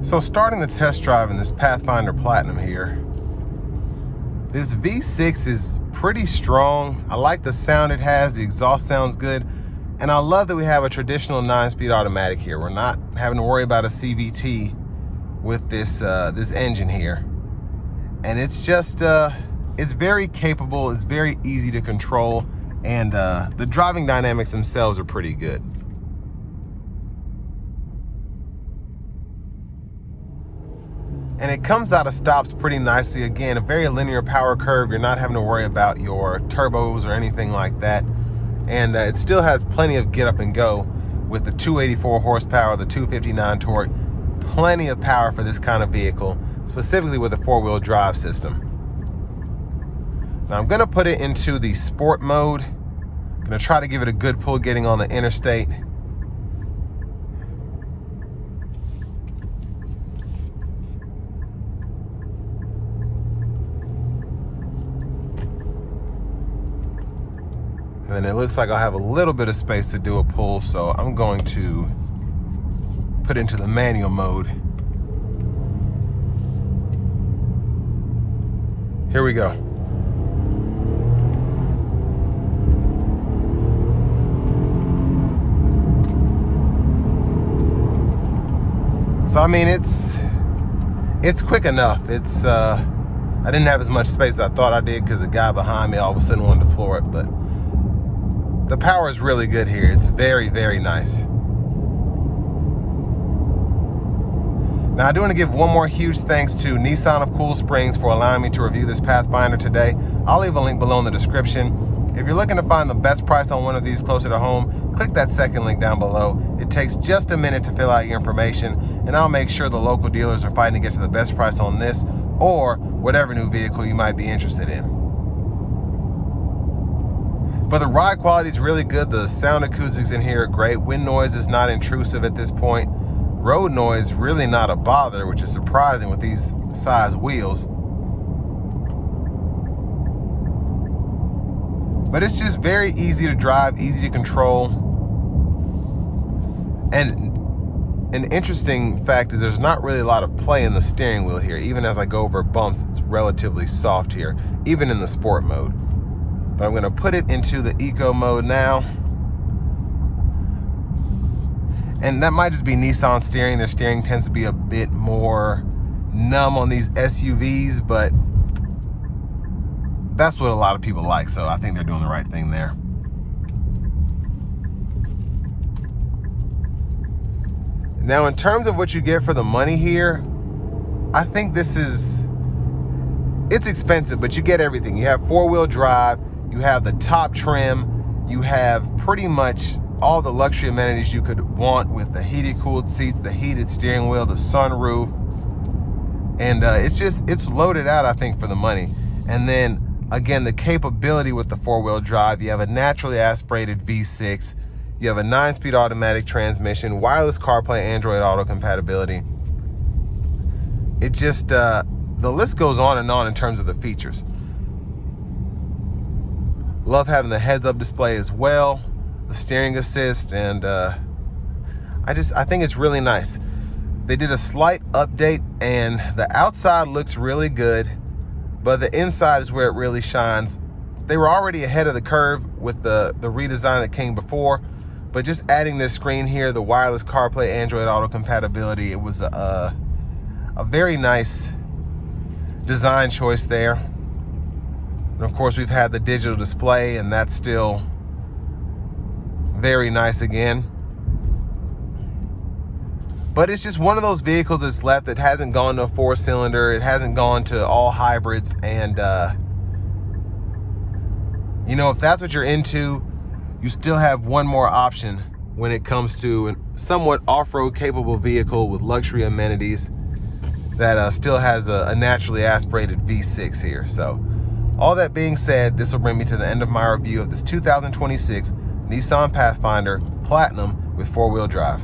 So starting the test drive in this Pathfinder Platinum here, this V6 is pretty strong. I like the sound it has, the exhaust sounds good, and I love that we have a traditional 9-speed automatic here. We're not having to worry about a CVT with this this engine here. And it's just, it's very capable, it's very easy to control, and the driving dynamics themselves are pretty good. And it comes out of stops pretty nicely. Again, a very linear power curve. You're not having to worry about your turbos or anything like that. And it still has plenty of get up and go with the 284 horsepower, the 259 torque. Plenty of power for this kind of vehicle, specifically with a 4-wheel drive system. Now I'm gonna put it into the sport mode. I'm gonna try to give it a good pull getting on the interstate. And it looks like I'll have a little bit of space to do a pull, so I'm going to put into the manual mode. Here we go. So I mean, it's quick enough. I didn't have as much space as I thought I did because the guy behind me all of a sudden wanted to floor it, but the power is really good here. It's very, very nice. Now I do want to give one more huge thanks to Nissan of Cool Springs for allowing me to review this Pathfinder today. I'll leave a link below in the description. If you're looking to find the best price on one of these closer to home, click that second link down below. It takes just a minute to fill out your information, and I'll make sure the local dealers are fighting to get to the best price on this or whatever new vehicle you might be interested in. But the ride quality is really good. The sound acoustics in here are great. Wind noise is not intrusive at this point. Road noise really not a bother, which is surprising with these size wheels. But it's just very easy to drive, easy to control. And an interesting fact is there's not really a lot of play in the steering wheel here. Even as I go over bumps, it's relatively soft here, even in the sport mode. But I'm gonna put it into the eco mode now. And that might just be Nissan steering. Their steering tends to be a bit more numb on these SUVs, but that's what a lot of people like, so I think they're doing the right thing there. Now, in terms of what you get for the money here, I think it's expensive, but you get everything. You have 4-wheel drive, you have the top trim, you have pretty much all the luxury amenities you could want with the heated cooled seats, the heated steering wheel, the sunroof, and it's loaded out, I think, for the money. And then again, the capability with the 4-wheel drive, you have a naturally aspirated V6, you have a 9-speed automatic transmission, wireless CarPlay, Android Auto compatibility. It just the list goes on and on in terms of the features. Love having the heads-up display as well, the steering assist, and I think it's really nice. They did a slight update, and the outside looks really good, but the inside is where it really shines. They were already ahead of the curve with the redesign that came before, but just adding this screen here, the wireless CarPlay, Android Auto compatibility, it was a very nice design choice there. And of course, we've had the digital display, and that's still very nice again. But it's just one of those vehicles that's left that hasn't gone to a 4-cylinder. It hasn't gone to all hybrids. And, you know, if that's what you're into, you still have one more option when it comes to a somewhat off-road capable vehicle with luxury amenities that still has a naturally aspirated V6 here. So all that being said, this will bring me to the end of my review of this 2026 Nissan Pathfinder Platinum with 4-wheel drive.